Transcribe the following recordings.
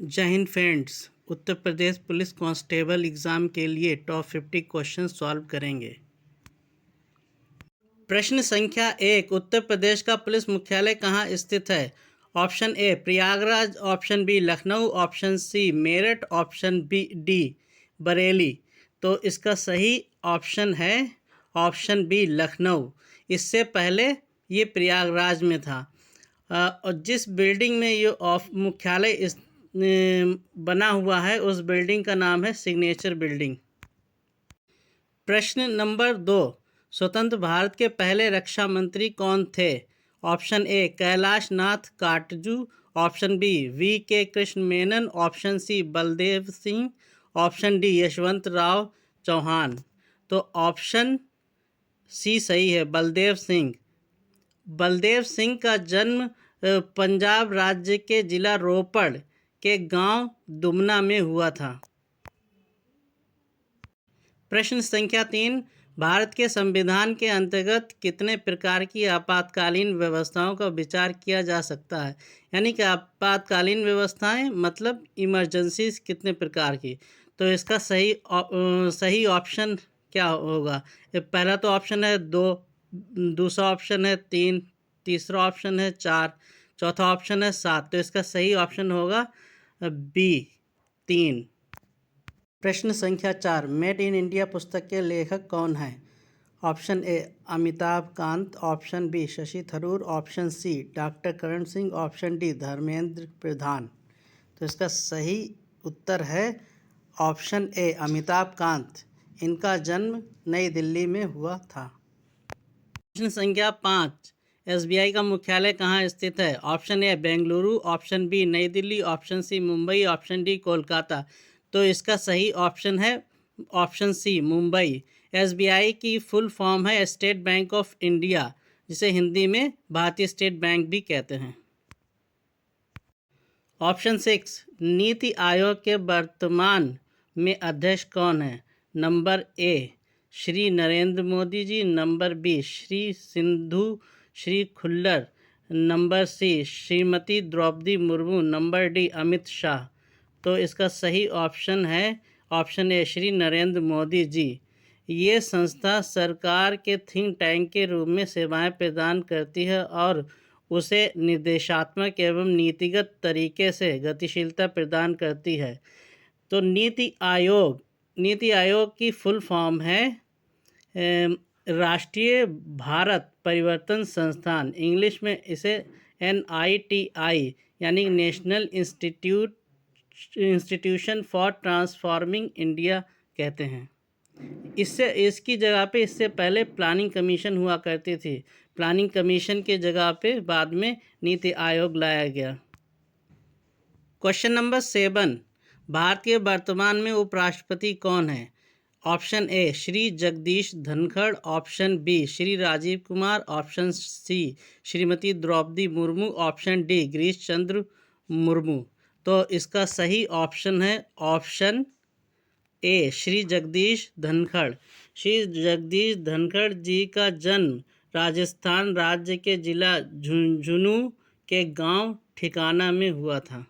जय Hind friends. Uttar Pradesh police constable exam के लिए टॉप 50 क्वेश्चन सॉल्व करेंगे। प्रश्न संख्या 1, उत्तर प्रदेश का पुलिस मुख्यालय कहाँ स्थित है? Option A Prayagraj, option B Lucknow, option C Meerut, option D Bareilly. तो इसका सही ऑप्शन है ऑप्शन बी लखनऊ। इससे पहले ये प्रयागराज में था। और जिस बिल्डिंग में ये मुख्यालय बना हुआ है उस बिल्डिंग का नाम है सिग्नेचर बिल्डिंग। प्रश्न नंबर 2, स्वतंत्र भारत के पहले रक्षा मंत्री कौन थे? Option A Kailash Nath Katju, option B V K. Krishna Menon, option C Baldev Singh, option D Yashwant Rao Chavan. तो ऑप्शन सी सही है, बलदेव सिंह। बलदेव सिंह का जन्म पंजाब राज्य के जिला रोपड़ के गांव दुमना में हुआ था। प्रश्न संख्या 3, भारत के संविधान के अंतर्गत कितने प्रकार की आपातकालीन व्यवस्थाओं का विचार किया जा सकता है? यानी कि आपातकालीन व्यवस्थाएं मतलब इमरजेंसीज कितने प्रकार की। तो इसका सही ऑप्शन क्या होगा? पहला तो ऑप्शन है 2, दूसरा ऑप्शन है 3, तीसरा ऑप्शन है 4, चौथा ऑप्शन है 7। तो इसका सही ऑप्शन होगा बी 3। प्रश्न संख्या 4, मेड इन इंडिया पुस्तक के लेखक कौन हैं? Option A Amitabh Kant, option B Shashi Tharoor, option C doctor Karan Singh, option D Dharmendra Pradhan. तो इसका सही उत्तर है ऑप्शन ए अमिताभ कांत। इनका जन्म नई दिल्ली में हुआ था। प्रश्न संख्या 5, एसबीआई का मुख्यालय कहाँ स्थित है? Option A Bengaluru, option B New Delhi, option C Mumbai, option D Kolkata. तो इसका सही ऑप्शन है ऑप्शन सी मुंबई। एसबीआई की फुल फॉर्म है स्टेट बैंक ऑफ इंडिया, जिसे हिंदी में भारतीय स्टेट बैंक भी कहते हैं। ऑप्शन 6, नीति आयोग के वर्तमान में अध्यक्ष कौन है? Number A Shri Narendra Modi ji, number B Shri Sindhu Shri Khullar, number C Shrimati Draupadi Murmu, number D Amit Shah. तो इसका सही ऑप्शन है ऑप्शन ए श्री नरेंद्र मोदी जी। ये संस्था सरकार के थिंक टैंक के रूप में सेवाएं प्रदान करती है और उसे निर्देशात्मक एवं नीतिगत तरीके से गतिशीलता प्रदान करती है। तो नीति आयोग की फुल फॉर्म है राष्ट्रीय भारत परिवर्तन संस्थान। इंग्लिश में इसे NITI यानी national institution for transforming India कहते हैं। इसकी जगह पे इससे पहले प्लानिंग कमीशन हुआ करती थी। प्लानिंग कमीशन के जगह पे बाद में नीति आयोग लाया गया। क्वेश्चन नंबर 7, भारत के वर्तमान में उपराष्ट्रपति कौन है? Option A Shri Jagdish Dhankhar, option B Shri Rajeev Kumar, option C Shrimati Draupadi Murmu, option D Girish Chandra Murmu. तो इसका सही ऑप्शन है ऑप्शन ए श्री जगदीश धनखड़। श्री जगदीश धनखड़ जी का जन्म राजस्थान राज्य के जिला झुंझुनू के गांव ठिकाना में हुआ था।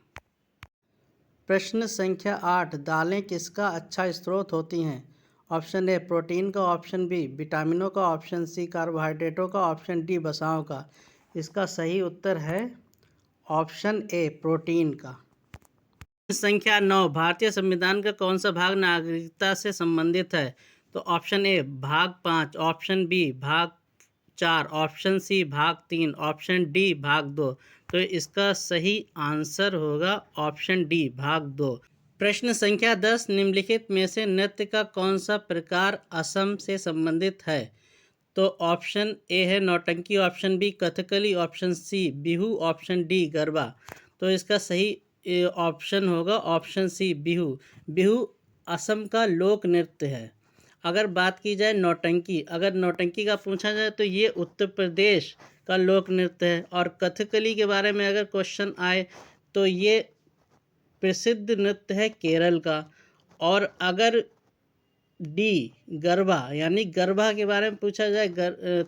प्रश्न संख्या 8, दालें किसका अच्छा स्रोत होती हैं? ऑप्शन ए प्रोटीन का, ऑप्शन बी विटामिनों का, ऑप्शन सी कार्बोहाइड्रेटों का, ऑप्शन डी वसाओं का। इसका सही उत्तर है ऑप्शन ए प्रोटीन का। संख्या 9, भारतीय संविधान का कौन सा भाग नागरिकता से संबंधित है? तो ऑप्शन ए भाग 5, ऑप्शन बी भाग 4, ऑप्शन सी भाग 3, ऑप्शन डी भाग 2। तो इसका सही आंसर होगा ऑप्शन डी भाग 2। प्रश्न संख्या 10, निम्नलिखित में से नृत्य का कौन सा प्रकार असम से संबंधित है? तो ऑप्शन ए है Nautanki, option B Kathakali, option C Bihu, option D Garba. तो इसका सही ऑप्शन होगा ऑप्शन सी बिहू। बिहू असम का लोक नृत्य है। अगर बात की जाए नौटंकी, अगर नौटंकी का पूछा जाए तो ये उत्तर प्रदेश का लोक नृत्य है। और कथकली के बारे में अगर क्वेश्चन आए तो ये प्रसिद्ध नृत्य है केरल का। और अगर डी गरबा यानी गरबा के बारे में पूछा जाए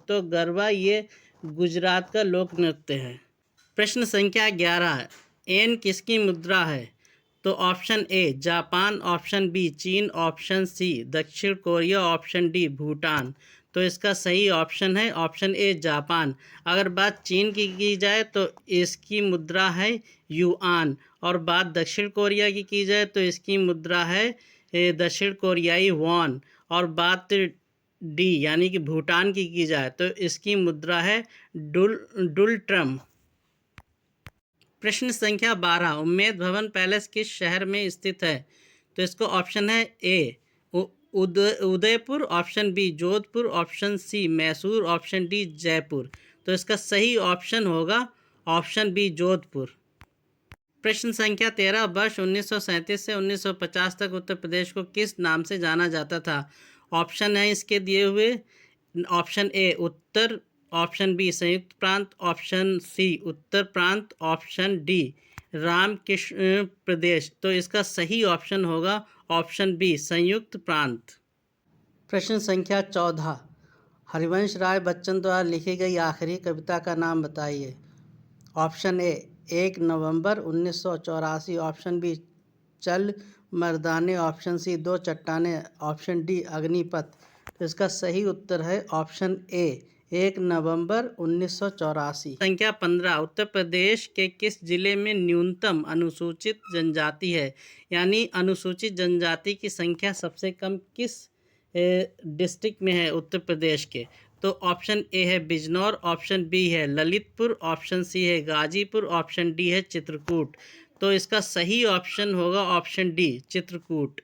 तो गरबा ये गुजरात का लोक नृत्य है। प्रश्न संख्या 11, एन किसकी मुद्रा है? तो option A Japan, option B चीन, ऑप्शन सी दक्षिण कोरिया, ऑप्शन डी भूटान। तो इसका सही ऑप्शन है ऑप्शन ए जापान। अगर बात चीन की जाए तो इसकी मुद्रा है युआन, और बात दक्षिण कोरिया की जाए तो इसकी मुद्रा है दक्षिण कोरियाई वॉन, और बात डी यानी कि भूटान की जाए तो इसकी मुद्रा है डुलट्रम। प्रश्न संख्या 12, उम्मेद भवन पैलेस किस शहर में स्थित है? तो इसको ऑप्शन है A Udaipur, option B Jodhpur, option C Mysore, option D Jaipur. तो इसका सही ऑप्शन होगा ऑप्शन बी जोधपुर। प्रश्न संख्या 13, वर्ष 1937 से 1950 तक उत्तर प्रदेश को किस नाम से जाना जाता था? ऑप्शन है इसके दिए हुए, ऑप्शन ए उत्तर, ऑप्शन बी संयुक्त प्रांत, ऑप्शन सी उत्तर प्रांत, ऑप्शन डी रामकृष्ण प्रदेश। तो इसका सही ऑप्शन होगा ऑप्शन बी संयुक्त प्रांत। प्रश्न संख्या 14, हरिवंश राय बच्चन द्वारा लिखी गई आखिरी कविता का नाम बताइए। ऑप्शन ए 1 नवंबर 1984, ऑप्शन बी चल मर्दाने, ऑप्शन सी 2 चट्टाने, ऑप्शन डी अग्निपथ। तो इसका सही उत्तर है ऑप्शन ए 1 नवंबर 1984। संख्या 15, उत्तर प्रदेश के किस जिले में न्यूनतम अनुसूचित जनजाति है? यानी अनुसूचित जनजाति की संख्या सबसे कम किस डिस्ट्रिक्ट में है उत्तर प्रदेश के? तो ऑप्शन ए है बिजनौर, ऑप्शन बी है ललितपुर, ऑप्शन सी है गाजीपुर, ऑप्शन डी है चित्रकूट। तो इसका सही ऑप्शन होगा ऑप्शन डी चित्रकूट।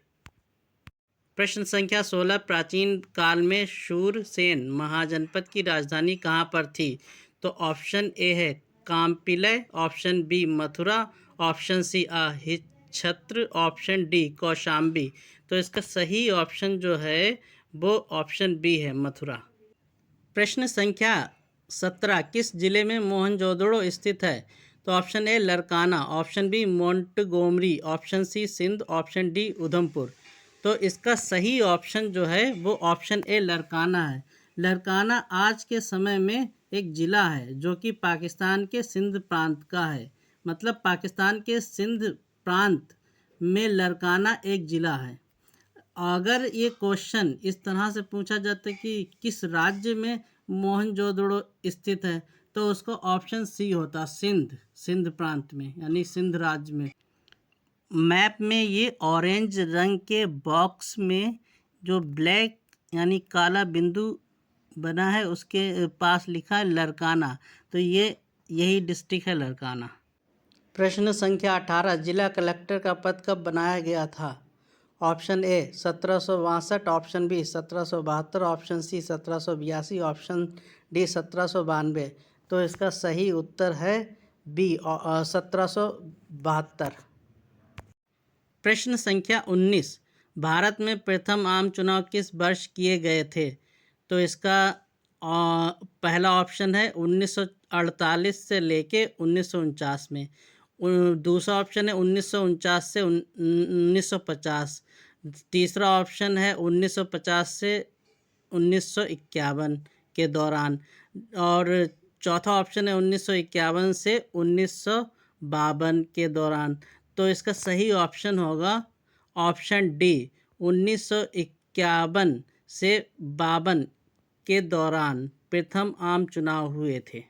प्रश्न संख्या 16, प्राचीन काल में शूरसेन महाजनपद की राजधानी कहाँ पर थी? तो ऑप्शन ए है Kampilya, option B Mathura, option C Ahichchhatra, option D Kaushambi. तो इसका सही ऑप्शन जो है वो ऑप्शन बी है मथुरा। प्रश्न संख्या 17, किस जिले में मोहनजोदड़ो स्थित है? तो option A Larkana, option B Montgomery, option C Sindh, option D Udhampur. तो इसका सही ऑप्शन जो है वो ऑप्शन ए लरकाना है। लरकाना आज के समय में एक ज़िला है जो कि पाकिस्तान के सिंध प्रांत का है। मतलब पाकिस्तान के सिंध प्रांत में लरकाना एक ज़िला है। अगर ये क्वेश्चन इस तरह से पूछा जाता है कि किस राज्य में मोहनजोदड़ो स्थित है, तो उसको ऑप्शन सी होता सिंध प्रांत में, यानी सिंध राज्य में। मैप में ये ऑरेंज रंग के बॉक्स में जो ब्लैक यानी काला बिंदु बना है उसके पास लिखा है लरकाना। तो यही डिस्ट्रिक्ट है लरकाना। प्रश्न संख्या 18, जिला कलेक्टर का पद कब बनाया गया था? Option A 1762, option B 1772, option C 1782, option D 1792। तो इसका सही उत्तर है बी 1772। प्रश्न संख्या 19, भारत में प्रथम आम चुनाव किस वर्ष किए गए थे? तो इसका पहला ऑप्शन है 1948 से लेके 1949 में, दूसरा ऑप्शन है 1949 से 1950, तीसरा ऑप्शन है 1950 से 1951 के दौरान, और चौथा ऑप्शन है 1951 से 1952 के दौरान। तो इसका सही ऑप्शन होगा ऑप्शन डी 1951 से 52 के दौरान प्रथम आम चुनाव हुए थे।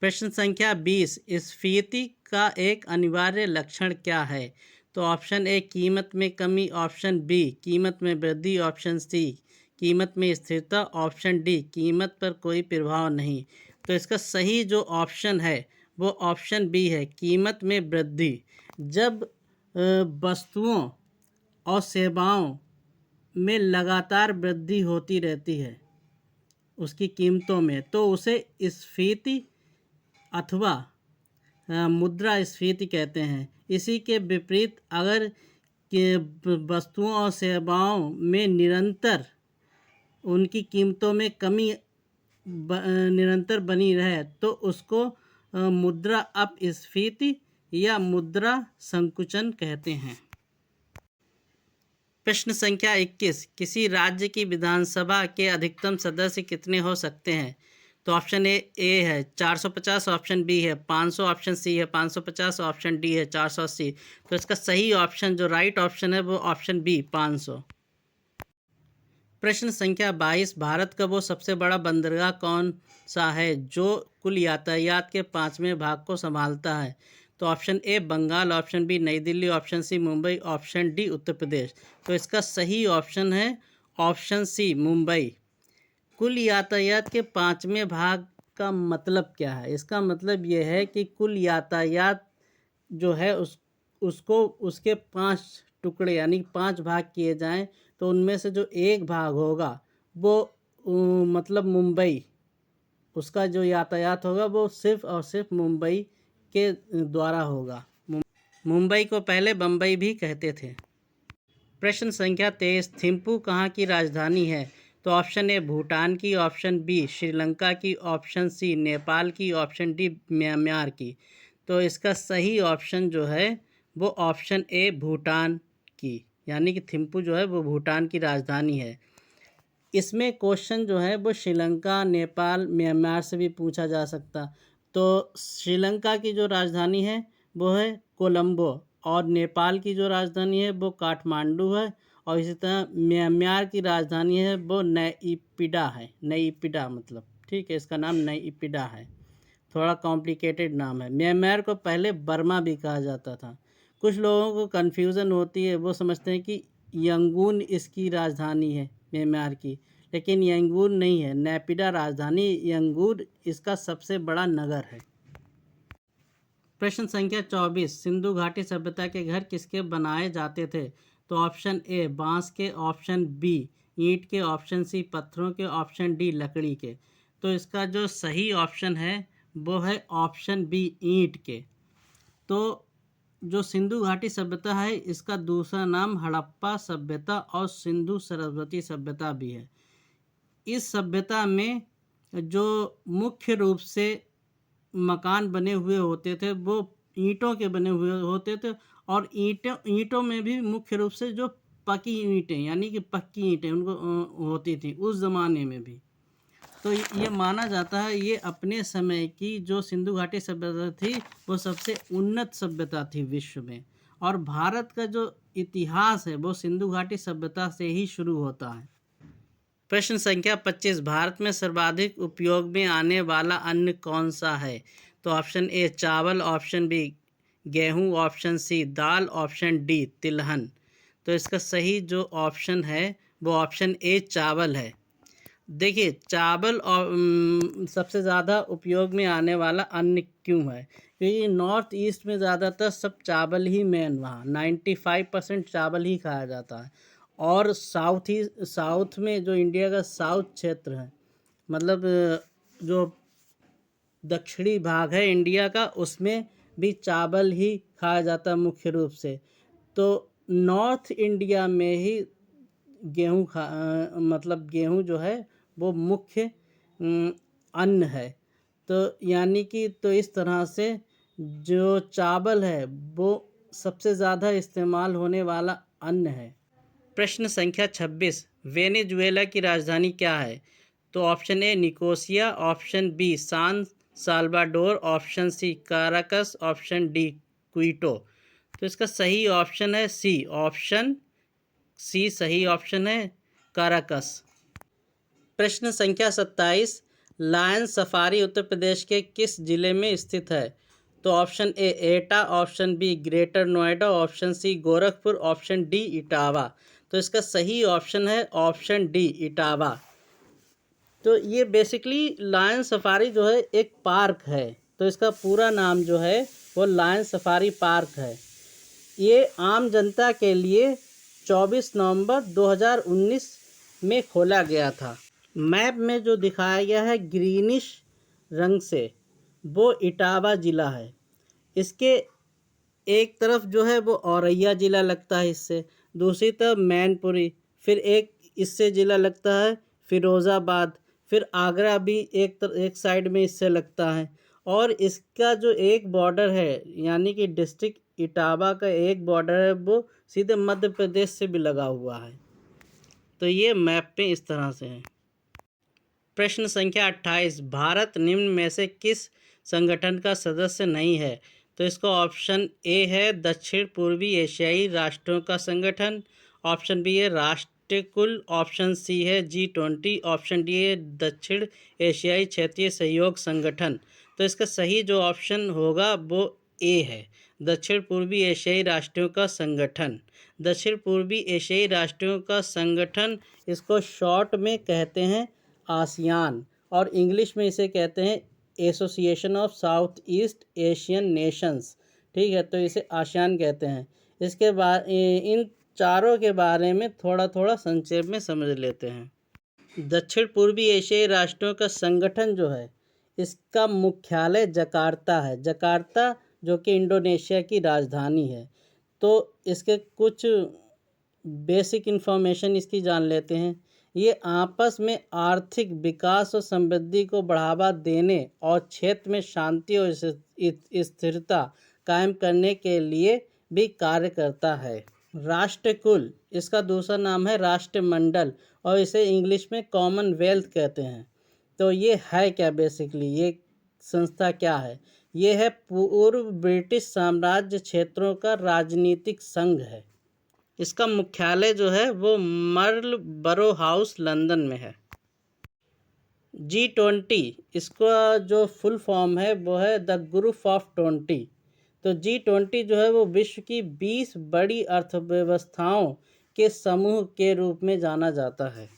प्रश्न संख्या 20, स्फीति का एक अनिवार्य लक्षण क्या है? तो ऑप्शन ए कीमत में कमी, ऑप्शन बी कीमत में वृद्धि, ऑप्शन सी कीमत में स्थिरता, ऑप्शन डी कीमत पर कोई प्रभाव नहीं। तो इसका सही जो ऑप्शन है वो ऑप्शन बी है कीमत में वृद्धि। जब वस्तुओं और सेवाओं में लगातार वृद्धि होती रहती है उसकी कीमतों में, तो उसे स्फीति अथवा मुद्रास्फीति कहते हैं। इसी के विपरीत अगर वस्तुओं और सेवाओं में निरंतर उनकी कीमतों में कमी निरंतर बनी रहे तो उसको मुद्रा अपस्फीति या मुद्रा संकुचन कहते हैं। प्रश्न संख्या 21, किसी राज्य की विधानसभा के अधिकतम सदस्य कितने हो सकते हैं? तो ऑप्शन ए है 450, ऑप्शन बी है 500, ऑप्शन सी है 550, ऑप्शन डी है 480। तो इसका सही ऑप्शन जो राइट ऑप्शन है वो ऑप्शन बी 500। प्रश्न संख्या 22, भारत का वो सबसे बड़ा बंदरगाह कौन सा है जो कुल यातायात के 5वें भाग को संभालता है? तो option A Bengal, option B New Delhi, option C Mumbai, option D Uttar Pradesh. तो इसका सही ऑप्शन है ऑप्शन सी मुंबई। कुल यातायात के 5वें भाग का मतलब क्या है? इसका मतलब ये है कि कुल यातायात जो है उसको उसके 5 टुकड़े यानी 5 भाग किए जाएं, तो उनमें से जो एक भाग होगा वो मतलब मुंबई, उसका जो यातायात होगा वो सिर्फ और सिर्फ मुंबई के द्वारा होगा। मुंबई को पहले बम्बई भी कहते थे। प्रश्न संख्या 23, थिम्पू कहाँ की राजधानी है? तो ऑप्शन ए भूटान की, ऑप्शन बी श्रीलंका की, ऑप्शन सी नेपाल की, ऑप्शन डी म्यांमार की। तो इसका सही ऑप्शन जो है वो ऑप्शन ए भूटान की, यानी कि थिम्पू जो है वो भूटान की राजधानी है। इसमें क्वेश्चन जो है वो श्रीलंका, नेपाल, म्यांमार से भी पूछा जा सकता। तो श्रीलंका की जो राजधानी है वो है कोलंबो, और नेपाल की जो राजधानी है वो काठमांडू है, और इसी तरह म्यांमार की राजधानी है वो नईपिडा है। नईपिडा मतलब, ठीक है, इसका नाम नईपिडा है। थोड़ा कॉम्प्लिकेटेड नाम है। म्यांमार को पहले बर्मा भी कहा जाता था। कुछ लोगों को कन्फ्यूज़न होती है, वो समझते हैं कि यंगून इसकी राजधानी है म्यांमार की, लेकिन यंगून नहीं है, नैपिडा राजधानी यंगून इसका सबसे बड़ा नगर है। प्रश्न संख्या 24, सिंधु घाटी सभ्यता के घर किसके बनाए जाते थे? तो ऑप्शन ए बांस के, ऑप्शन बी ईंट के, ऑप्शन सी पत्थरों के, ऑप्शन डी लकड़ी के। तो इसका जो सही ऑप्शन है वो है ऑप्शन बी ईंट के। तो जो सिंधु घाटी सभ्यता है इसका दूसरा नाम हड़प्पा सभ्यता और सिंधु सरस्वती सभ्यता भी है। इस सभ्यता में जो मुख्य रूप से मकान बने हुए होते थे वो ईंटों के बने हुए होते थे, और ईंटों में भी मुख्य रूप से जो पकी ईंटें यानी कि पक्की ईंटें उनको होती थी उस ज़माने में भी। तो ये माना जाता है ये अपने समय की जो सिंधु घाटी सभ्यता थी वो सबसे उन्नत सभ्यता थी विश्व में, और भारत का जो इतिहास है वो सिंधु घाटी सभ्यता से ही शुरू होता है। प्रश्न संख्या 25, भारत में सर्वाधिक उपयोग में आने वाला अन्न कौन सा है? तो ऑप्शन ए चावल, ऑप्शन बी गेहूँ, ऑप्शन सी दाल, ऑप्शन डी तिलहन। तो इसका सही जो ऑप्शन है वो ऑप्शन ए चावल है। देखिए चावल और सबसे ज़्यादा उपयोग में आने वाला अन्न क्यों है? क्योंकि नॉर्थ ईस्ट में ज़्यादातर सब चावल ही मेन, वहाँ 95% चावल ही खाया जाता है। और साउथ में जो इंडिया का साउथ क्षेत्र है, मतलब जो दक्षिणी भाग है इंडिया का, उसमें भी चावल ही खाया जाता है मुख्य रूप से। तो नॉर्थ इंडिया में ही मतलब गेहूँ जो है वो मुख्य अन्न है। तो यानी कि तो इस तरह से जो चावल है वो सबसे ज़्यादा इस्तेमाल होने वाला अन्न है। प्रश्न संख्या 26, वेनेजुएला की राजधानी क्या है? तो option A Nicosia, option B San Salvador, option C Caracas, option D Quito. तो इसका सही ऑप्शन है सी, ऑप्शन सी सही ऑप्शन है, काराकस। प्रश्न संख्या 27, लायन सफारी उत्तर प्रदेश के किस जिले में स्थित है? तो option A Etah, option B Greater Noida, option C Gorakhpur, option D Etawah. तो इसका सही ऑप्शन है ऑप्शन डी इटावा। तो ये बेसिकली लायन सफारी जो है एक पार्क है, तो इसका पूरा नाम जो है वो लायन सफारी पार्क है। ये आम जनता के लिए 24 नवंबर 2019 में खोला गया था। मैप में जो दिखाया गया है ग्रीनिश रंग से वो इटावा ज़िला है। इसके एक तरफ जो है वो औरैया ज़िला लगता है इससे, दूसरी तरफ मैनपुरी, फिर एक इससे ज़िला लगता है फिरोज़ाबाद, फिर आगरा भी एक साइड में इससे लगता है। और इसका जो एक बॉर्डर है यानी कि डिस्ट्रिक्ट इटावा का एक बॉर्डर है वो सीधे मध्य प्रदेश से भी लगा हुआ है। तो ये मैप पे इस तरह से है। प्रश्न संख्या 28, भारत निम्न में से किस संगठन का सदस्य नहीं है? तो इसका ऑप्शन ए है दक्षिण पूर्वी एशियाई राष्ट्रों का संगठन, ऑप्शन बी है राष्ट्रकुल, ऑप्शन सी है G20, ऑप्शन डी है दक्षिण एशियाई क्षेत्रीय सहयोग संगठन। तो इसका सही जो ऑप्शन होगा वो ए है, दक्षिण पूर्वी एशियाई राष्ट्रों का संगठन। दक्षिण पूर्वी एशियाई राष्ट्रों का संगठन, इसको शॉर्ट में कहते हैं आसियान, और इंग्लिश में इसे कहते हैं association of south east Asian Nations. ठीक है, तो इसे आसियान कहते हैं। इसके बाद इन चारों के बारे में थोड़ा थोड़ा संक्षेप में समझ लेते हैं। दक्षिण पूर्वी एशियाई राष्ट्रों का संगठन जो है, इसका मुख्यालय जकार्ता है। जकार्ता जो कि इंडोनेशिया की राजधानी है। तो इसके कुछ बेसिक इन्फॉर्मेशन इसकी जान लेते हैं। ये आपस में आर्थिक विकास और समृद्धि को बढ़ावा देने और क्षेत्र में शांति और स्थिरता कायम करने के लिए भी कार्य करता है। राष्ट्रकुल, इसका दूसरा नाम है राष्ट्रमंडल, और इसे इंग्लिश में कॉमनवेल्थ कहते हैं। तो ये है क्या बेसिकली, ये संस्था क्या है? ये है पूर्व ब्रिटिश साम्राज्य क्षेत्रों का राजनीतिक संघ है। इसका मुख्यालय जो है वो मार्लबरो हाउस लंदन में है। G20, इसका जो फुल फॉर्म है वो है द ग्रुप ऑफ 20। तो G20 जो है वो विश्व की 20 बड़ी अर्थव्यवस्थाओं के समूह के रूप में जाना जाता है।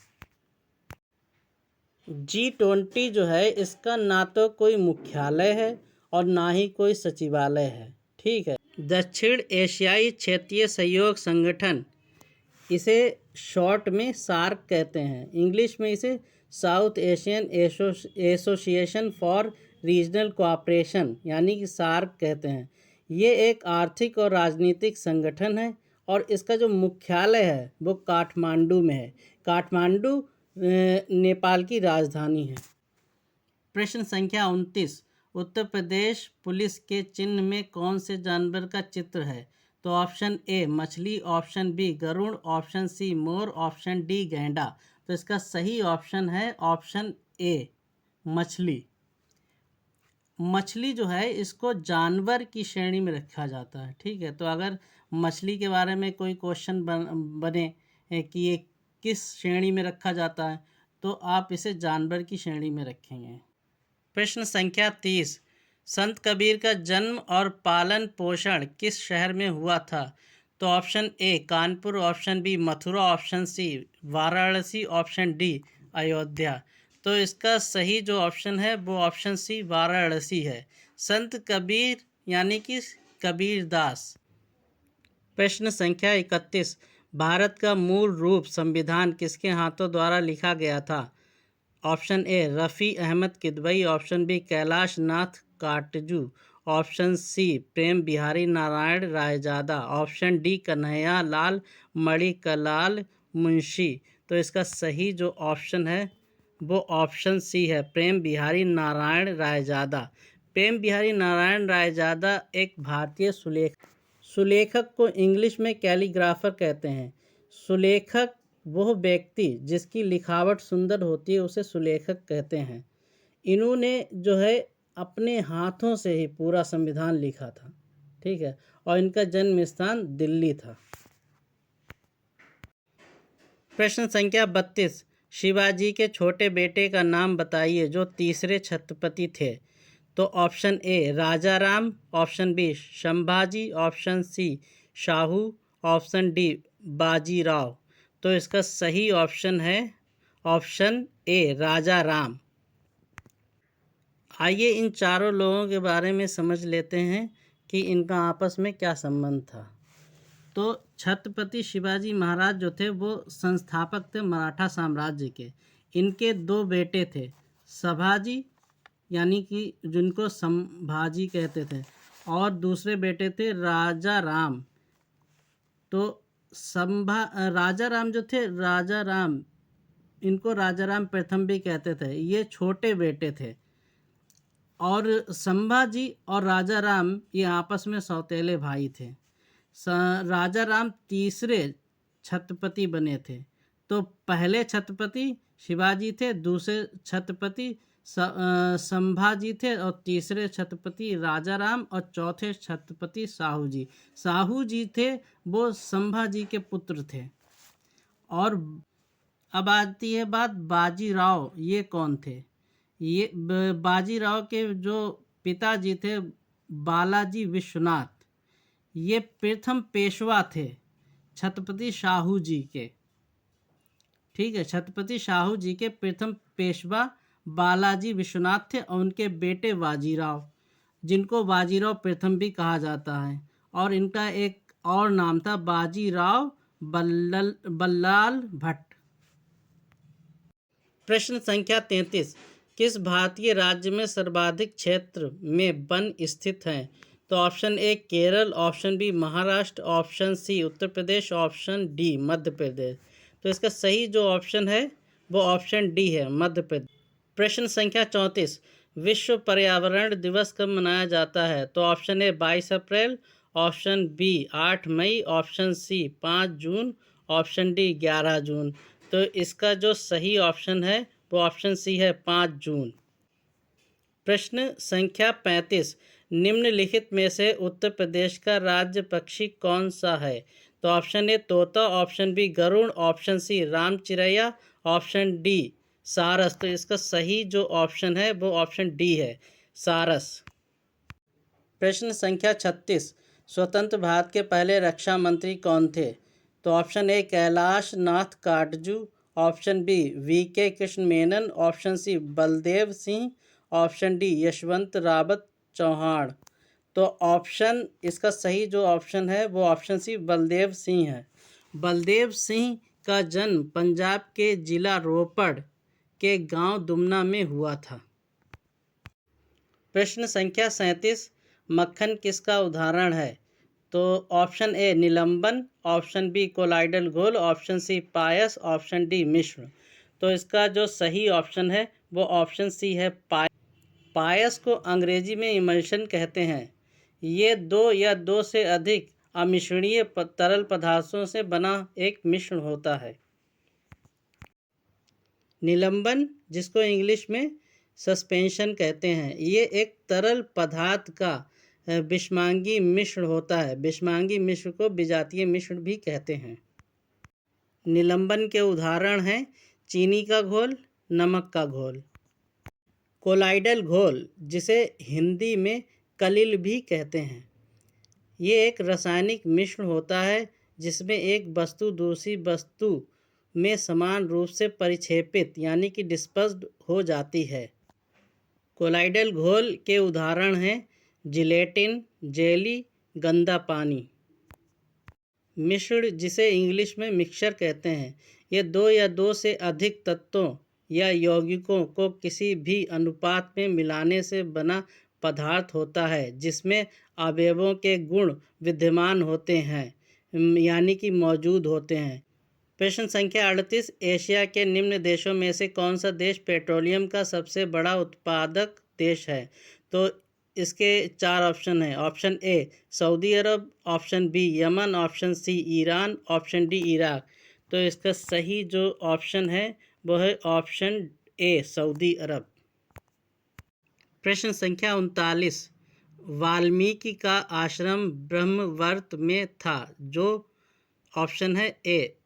G20 जो है, इसका ना तो कोई मुख्यालय है और ना ही कोई सचिवालय है। ठीक है। दक्षिण एशियाई क्षेत्रीय सहयोग संगठन, इसे शॉर्ट में सार्क कहते हैं। इंग्लिश में इसे south Asian association for regional cooperation यानी कि सार्क कहते हैं। ये एक आर्थिक और राजनीतिक संगठन है और इसका जो मुख्यालय है वो काठमांडू में है। काठमांडू नेपाल की राजधानी है। प्रश्न संख्या 29, उत्तर प्रदेश पुलिस के चिन्ह में कौन से जानवर का चित्र है? तो ऑप्शन ए मछली, ऑप्शन बी गरुड़, ऑप्शन सी मोर, ऑप्शन डी गैंडा। तो इसका सही ऑप्शन है ऑप्शन ए मछली। मछली जो है इसको जानवर की श्रेणी में रखा जाता है। ठीक है, तो अगर मछली के बारे में कोई क्वेश्चन बने कि ये किस श्रेणी में रखा जाता है, तो आप इसे जानवर की श्रेणी में रखेंगे। प्रश्न संख्या 30, संत कबीर का जन्म और पालन पोषण किस शहर में हुआ था? तो option A Kanpur, option B Mathura, option C Varanasi, option D Ayodhya. तो इसका सही जो ऑप्शन है वो ऑप्शन सी वाराणसी है। संत कबीर यानी कि कबीरदास। प्रश्न संख्या 31, भारत का मूल रूप संविधान किसके हाथों द्वारा लिखा गया था? Option A Rafi Ahmed Kidwai, option B Kailash Nath Katju, option C Prem Behari Narain Raizada, option D Kanhaiya Lal Maneklal Munshi. तो इसका सही जो ऑप्शन है वो ऑप्शन सी है प्रेम बिहारी नारायण रायजादा। प्रेम बिहारी नारायण रायजादा एक भारतीय सुलेखक को इंग्लिश में कैलीग्राफर कहते हैं। सुलेखक वह व्यक्ति जिसकी लिखावट सुंदर होती है उसे सुलेखक कहते हैं। इन्होंने जो है अपने हाथों से ही पूरा संविधान लिखा था। ठीक है, और इनका जन्म स्थान दिल्ली था। प्रश्न संख्या 32, शिवाजी के छोटे बेटे का नाम बताइए जो तीसरे छत्रपति थे। तो option A Raja Ram, option B Sambhaji, option C Shahu, option D Bajirao. तो इसका सही ऑप्शन है ऑप्शन ए राजा राम। आइए इन चारों लोगों के बारे में समझ लेते हैं कि इनका आपस में क्या संबंध था। तो छत्रपति शिवाजी महाराज जो थे वो संस्थापक थे मराठा साम्राज्य के। इनके दो बेटे थे, संभाजी यानी कि जिनको संभाजी कहते थे, और दूसरे बेटे थे राजा राम। तो राजा राम जो थे, राजा राम, इनको राजा राम प्रथम भी कहते थे, ये छोटे बेटे थे। और संभाजी और राजा राम ये आपस में सौतेले भाई थे। राजा राम तीसरे छत्रपति बने थे। तो पहले छत्रपति शिवाजी थे, दूसरे छत्रपति संभाजी थे, और तीसरे छत्रपति राजाराम, और चौथे छत्रपति साहू जी। साहू जी थे वो संभाजी के पुत्र थे। और अब आती है बात बाजीराव, ये कौन थे? ये बाजीराव के जो पिताजी थे बालाजी विश्वनाथ, ये प्रथम पेशवा थे छत्रपति शाहू जी के। ठीक है, छत्रपति शाहू जी के प्रथम पेशवा बालाजी विश्वनाथ थे, और उनके बेटे बाजीराव, जिनको बाजीराव प्रथम भी कहा जाता है, और इनका एक और नाम था बाजीराव बल्लाल भट्ट। प्रश्न संख्या 33, किस भारतीय राज्य में सर्वाधिक क्षेत्र में वन स्थित हैं? तो option A Kerala, option B Maharashtra, option C Uttar Pradesh, option D Madhya Pradesh. तो इसका सही जो ऑप्शन है वो ऑप्शन डी है, मध्य प्रदेश। प्रश्न संख्या 34, विश्व पर्यावरण दिवस कब मनाया जाता है? तो ऑप्शन ए 22 अप्रैल, ऑप्शन बी 8 मई, ऑप्शन सी 5 जून, ऑप्शन डी 11 जून। तो इसका जो सही ऑप्शन है वो ऑप्शन सी है, 5 जून। प्रश्न संख्या 35, निम्नलिखित में से उत्तर प्रदेश का राज्य पक्षी कौन सा है? तो ऑप्शन ए तोता, ऑप्शन बी गरुड़, ऑप्शन सी राम चिरैया, ऑप्शन डी सारस। तो इसका सही जो ऑप्शन है वो ऑप्शन डी है, सारस। प्रश्न संख्या 36, स्वतंत्र भारत के पहले रक्षा मंत्री कौन थे? तो option A Kailash Nath Katju, option B V K. Krishna Menon, option C Baldev Singh, option D Yashwant Rawat Chavan. तो ऑप्शन इसका सही जो ऑप्शन है वो ऑप्शन सी बलदेव सिंह है। बलदेव सिंह का जन्म पंजाब के जिला रोपड़ के गांव दुमना में हुआ था। प्रश्न संख्या 37, मक्खन किसका उदाहरण है? तो ऑप्शन ए निलंबन, ऑप्शन बी कोलाइडल घोल, ऑप्शन सी पायस, ऑप्शन डी मिश्र। तो इसका जो सही ऑप्शन है वो ऑप्शन सी है, पायस को अंग्रेजी में इमल्शन कहते हैं। ये दो या दो से अधिक अमिश्रणीय तरल पदार्थों से बना एक मिश्रण होता है। निलंबन, जिसको इंग्लिश में सस्पेंशन कहते हैं, ये एक तरल पदार्थ का विषमांगी मिश्रण होता है। विषमांगी मिश्र को विजातीय मिश्रण भी कहते हैं। निलंबन के उदाहरण हैं चीनी का घोल, नमक का घोल। कोलाइडल घोल, जिसे हिंदी में कलिल भी कहते हैं, ये एक रासायनिक मिश्रण होता है जिसमें एक वस्तु दूसरी वस्तु में समान रूप से परिक्षेपित यानी कि डिस्पर्स्ड हो जाती है। कोलाइडल घोल के उदाहरण हैं जिलेटिन, जेली, गंदा पानी। मिश्रण, जिसे इंग्लिश में मिक्सचर कहते हैं, ये दो या दो से अधिक तत्वों या यौगिकों को किसी भी अनुपात में मिलाने से बना पदार्थ होता है जिसमें अवयवों के गुण विद्यमान होते हैं यानी कि मौजूद होते हैं। प्रश्न संख्या 38, एशिया के निम्न देशों में से कौन सा देश पेट्रोलियम का सबसे बड़ा उत्पादक देश है? तो इसके 4 ऑप्शन हैं। Option A Saudi Arab, option B Yemen, option C Iran, option D Iraq. तो इसका सही जो ऑप्शन है वो है ऑप्शन ए सऊदी अरब। प्रश्न संख्या 39, वाल्मीकि का आश्रम ब्रह्मवर्त में था, जो ऑप्शन है ए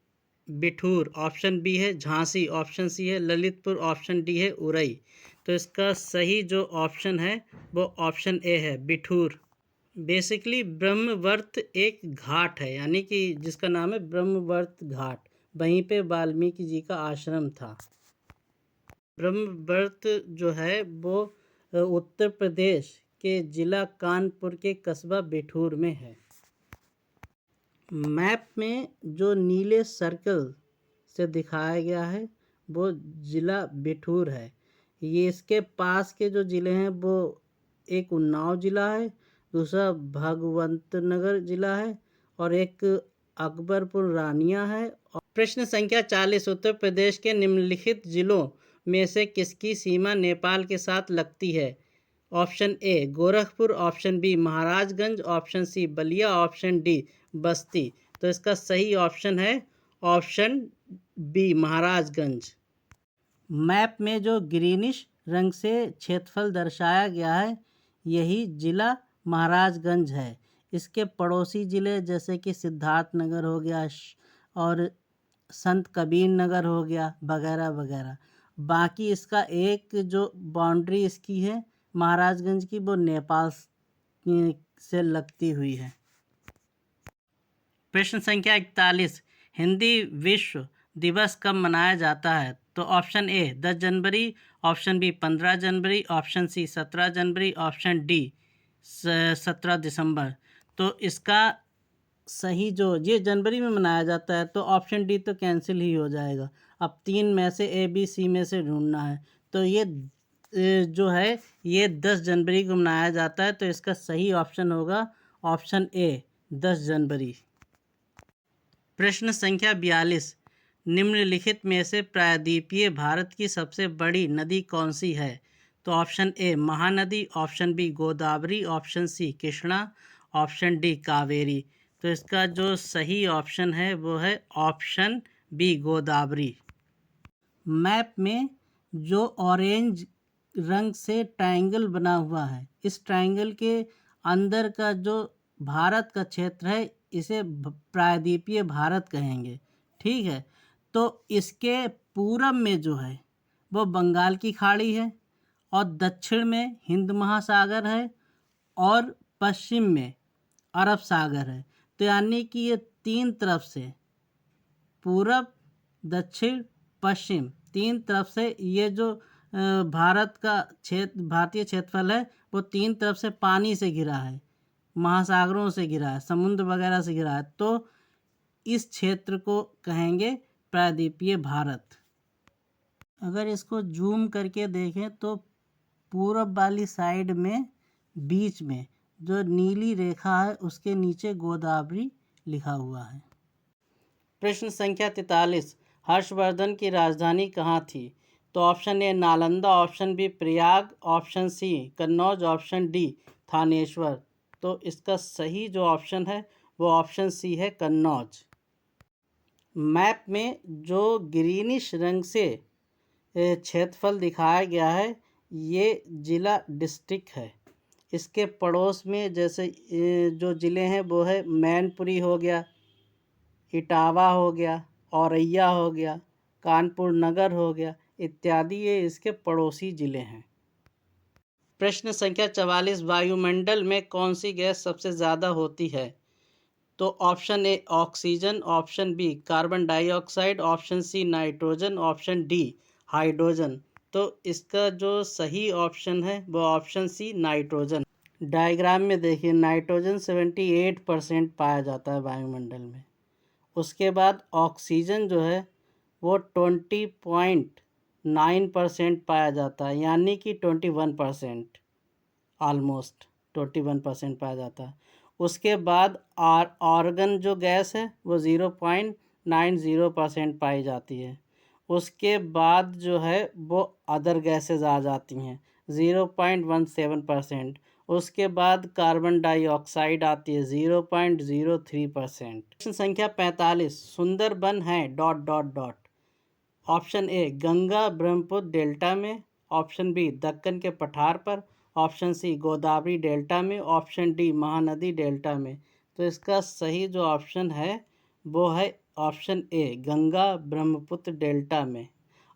बिठूर, ऑप्शन बी है झांसी, ऑप्शन सी है ललितपुर, ऑप्शन डी है उरई। तो इसका सही जो ऑप्शन है वो ऑप्शन ए है, बिठूर। बेसिकली ब्रह्मवर्त एक घाट है, यानी कि जिसका नाम है ब्रह्मवर्त घाट, वहीं पे वाल्मीकि जी का आश्रम था। ब्रह्मवर्त जो है वो उत्तर प्रदेश के जिला कानपुर के कस्बा बिठूर में है। मैप में जो नीले सर्कल से दिखाया गया है वो जिला बिठूर है। ये इसके पास के जो ज़िले हैं वो एक उन्नाव ज़िला है, दूसरा भगवंत नगर ज़िला है, और एक अकबरपुर रानिया है। प्रश्न संख्या 40, उत्तर प्रदेश के निम्नलिखित ज़िलों में से किसकी सीमा नेपाल के साथ लगती है? Option A Gorakhpur, option B Maharajganj, option C Ballia, option D Basti. तो इसका सही ऑप्शन है ऑप्शन बी महाराजगंज। मैप में जो ग्रीनिश रंग से क्षेत्रफल दर्शाया गया है यही जिला महाराजगंज है। इसके पड़ोसी ज़िले जैसे कि सिद्धार्थनगर हो गया और संत कबीर नगर हो गया वगैरह वगैरह। बाकी इसका एक जो बाउंड्री इसकी है महाराजगंज की वो नेपाल से लगती हुई है। प्रश्न संख्या 41, हिंदी विश्व दिवस कब मनाया जाता है? तो ऑप्शन ए 10 जनवरी, ऑप्शन बी 15 जनवरी, ऑप्शन सी 17 जनवरी, ऑप्शन डी 17 दिसंबर। तो इसका सही जो ये जनवरी में मनाया जाता है तो ऑप्शन डी तो कैंसिल ही हो जाएगा। अब 3 में से ए बी सी में से ढूंढना है। तो ये जो है ये 10 जनवरी को मनाया जाता है। तो इसका सही ऑप्शन होगा ऑप्शन ए 10 जनवरी। प्रश्न संख्या 42, निम्नलिखित में से प्रायद्वीपीय भारत की सबसे बड़ी नदी कौन सी है? तो option A Mahanadi, option B Godavari, option C Krishna, option D Kaveri. तो इसका जो सही ऑप्शन है वो है ऑप्शन बी गोदावरी। मैप में जो ऑरेंज रंग से ट्रायंगल बना हुआ है इस ट्रायंगल के अंदर का जो भारत का क्षेत्र है इसे प्रायद्वीपीय भारत कहेंगे। ठीक है, तो इसके पूरब में जो है वो बंगाल की खाड़ी है और दक्षिण में हिंद महासागर है और पश्चिम में अरब सागर है। तो यानी कि ये 3 तरफ से पूरब दक्षिण पश्चिम 3 तरफ से ये जो भारत का भारतीय क्षेत्रफल है वो 3 तरफ से पानी से घिरा है, महासागरों से घिरा है, समुद्र वगैरह से घिरा है। तो इस क्षेत्र को कहेंगे प्रायद्वीपीय भारत। अगर इसको जूम करके देखें तो पूरब वाली साइड में बीच में जो नीली रेखा है उसके नीचे गोदावरी लिखा हुआ है। प्रश्न संख्या 43, हर्षवर्धन की राजधानी कहाँ थी? तो option A Nalanda, option B Prayag, option C Kannauj, option D Thanesar. तो इसका सही जो ऑप्शन है वो ऑप्शन सी है कन्नौज। मैप में जो ग्रीनिश रंग से क्षेत्रफल दिखाया गया है ये जिला डिस्ट्रिक्ट है। इसके पड़ोस में जैसे जो ज़िले हैं वो है मैनपुरी हो गया, इटावा हो गया, औरैया हो गया, कानपुर नगर हो गया इत्यादि, ये इसके पड़ोसी ज़िले हैं। प्रश्न संख्या 44, वायुमंडल में कौन सी गैस सबसे ज़्यादा होती है? तो option A oxygen, option B carbon dioxide, option C nitrogen, option D hydrogen. तो इसका जो सही ऑप्शन है वो ऑप्शन सी नाइट्रोजन। डायग्राम में देखिए नाइट्रोजन 78% पाया जाता है वायुमंडल में। उसके बाद ऑक्सीजन जो है वो 20.9% पाया जाता है, यानी कि 21%, ऑलमोस्ट 21% पाया जाता है। उसके बाद आर्गन जो गैस है वो 0.90% पाई जाती है। उसके बाद जो है वो अदर गैसेस आ जाती हैं 0.17%। उसके बाद कार्बन डाइऑक्साइड आती है 0.03%। प्रश्न संख्या 45, सुंदरबन है dot dot dot. Option A Ganga Brahmaputra delta में, ऑप्शन बी दक्कन के पठार पर, ऑप्शन सी गोदावरी डेल्टा में, ऑप्शन डी महानदी डेल्टा में। तो इसका सही जो ऑप्शन है वो है ऑप्शन ए गंगा ब्रह्मपुत्र डेल्टा में।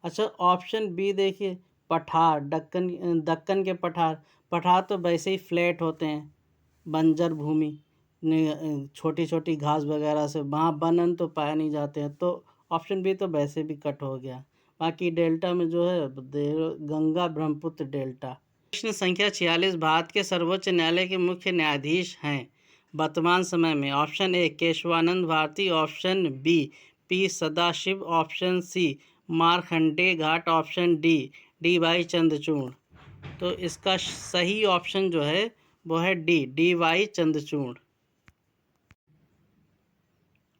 अच्छा, ऑप्शन बी देखिए पठार, दक्कन के पठार। पठार तो वैसे ही फ्लैट होते हैं, बंजर भूमि, छोटी छोटी घास वगैरह से वहाँ बनन तो पाए नहीं जाते हैं। तो ऑप्शन बी तो वैसे भी कट हो गया। बाकी डेल्टा में जो है गंगा ब्रह्मपुत्र डेल्टा। प्रश्न संख्या 46, भारत के सर्वोच्च न्यायालय के मुख्य न्यायाधीश हैं वर्तमान समय में? Option A Kesavananda Bharati, option B P Sadashiv, option C Markandey घाट, ऑप्शन डी वाई चंद्रचूड़। तो इसका सही ऑप्शन जो है वो है D Y Chandrachud.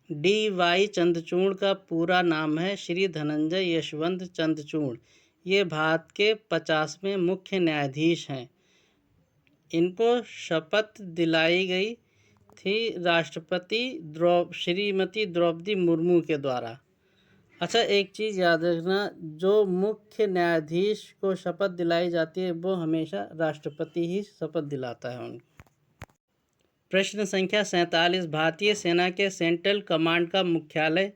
D Y Chandrachud का पूरा नाम है श्री धनंजय यशवंत चंद्रचूड़। ये भारत के 50वें मुख्य न्यायाधीश हैं। इनको शपथ दिलाई गई थी राष्ट्रपति श्रीमती द्रौपदी मुर्मू के द्वारा। अच्छा, एक चीज़ याद रखना, जो मुख्य न्यायाधीश को शपथ दिलाई जाती है वो हमेशा राष्ट्रपति ही शपथ दिलाता है उनको। प्रश्न संख्या 47, भारतीय सेना के सेंट्रल कमांड का मुख्यालय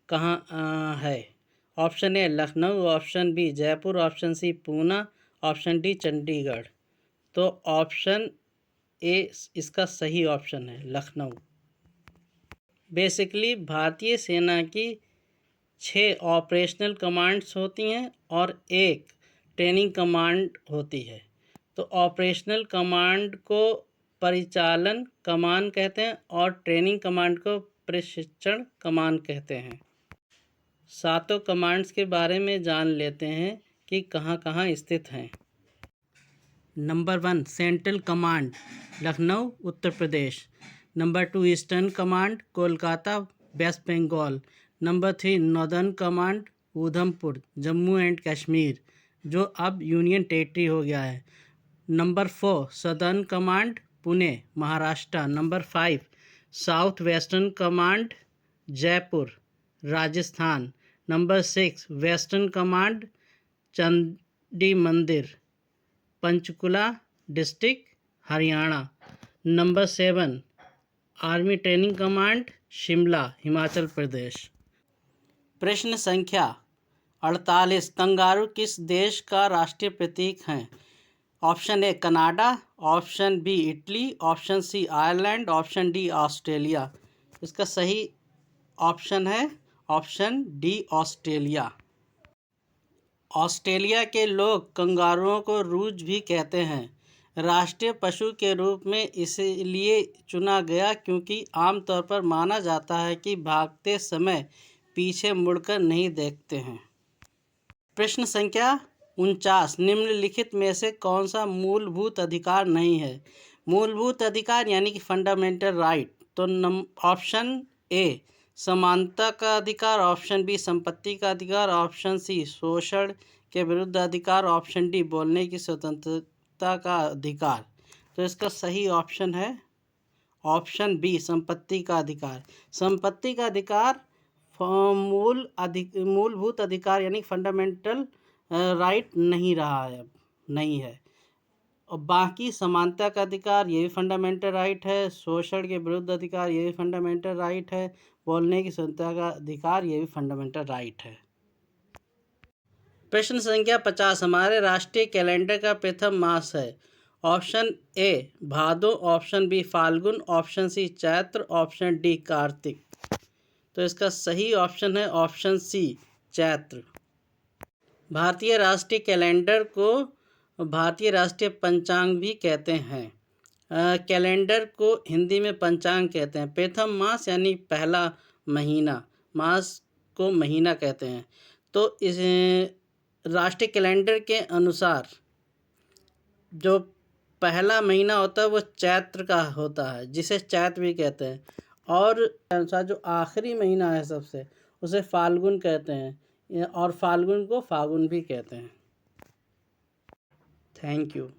कहाँ है? Option A Lucknow, option B Jaipur, option C Poona, option D Chandigarh. तो ऑप्शन ए इसका सही ऑप्शन है, लखनऊ। बेसिकली भारतीय सेना की 6 ऑपरेशनल कमांड्स होती हैं और एक ट्रेनिंग कमांड होती है। तो ऑपरेशनल कमांड को परिचालन कमान कहते हैं और ट्रेनिंग कमांड को प्रशिक्षण कमान कहते हैं। सातों कमांड्स के बारे में जान लेते हैं कि कहाँ कहाँ स्थित हैं। Number 1 central command Lucknow Uttar Pradesh. Number 2 eastern command Kolkata West Bengal. Number 3 northern command Udhampur Jammu and Kashmir, जो अब यूनियन टेरिटरी हो गया है। Number 4 southern command Pune Maharashtra. Number 5 south western command Jaipur Rajasthan. Number 6 western command Chandimandir Panchkula district Haryana. Number 7 army training command Shimla Himachal Pradesh. प्रश्न संख्या 48, कंगारू किस देश का राष्ट्रीय प्रतीक है? Option A Canada, option B Italy, option C Ireland, option D Australia. इसका सही ऑप्शन है ऑप्शन डी ऑस्ट्रेलिया। ऑस्ट्रेलिया के लोग कंगारुओं को रूज भी कहते हैं। राष्ट्रीय पशु के रूप में इसलिए चुना गया क्योंकि आमतौर पर माना जाता है कि भागते समय पीछे मुड़कर नहीं देखते हैं। प्रश्न संख्या 49, निम्नलिखित में से कौन सा मूलभूत अधिकार नहीं है? मूलभूत अधिकार यानी कि फंडामेंटल राइट। तो ऑप्शन ए समानता का अधिकार, ऑप्शन बी संपत्ति का अधिकार, ऑप्शन सी शोषण के विरुद्ध अधिकार, ऑप्शन डी बोलने की स्वतंत्रता का अधिकार। तो इसका सही ऑप्शन है ऑप्शन बी संपत्ति का अधिकार। संपत्ति का अधिकार मूलभूत अधिकार यानी फंडामेंटल राइट नहीं रहा है, नहीं है। और बाकी समानता का अधिकार ये भी फंडामेंटल राइट है, शोषण के विरुद्ध अधिकार ये भी फंडामेंटल राइट है, बोलने की स्वतंत्रता का अधिकार ये भी फंडामेंटल राइट है। प्रश्न संख्या 50, हमारे राष्ट्रीय कैलेंडर का प्रथम मास है? Option A Bhadon, option B Phalgun, option C Chaitra, option D Kartik. तो इसका सही ऑप्शन है ऑप्शन सी चैत्र। भारतीय राष्ट्रीय कैलेंडर को भारतीय राष्ट्रीय पंचांग भी कहते हैं। कैलेंडर को हिंदी में पंचांग कहते हैं। प्रथम मास यानी पहला महीना, मास को महीना कहते हैं। तो इस राष्ट्रीय कैलेंडर के अनुसार जो पहला महीना होता है वो चैत्र का होता है, जिसे चैत्र भी कहते हैं। और अनुसार जो आखिरी महीना है सबसे, उसे फाल्गुन कहते हैं और फाल्गुन को फागुन भी कहते हैं। Thank you.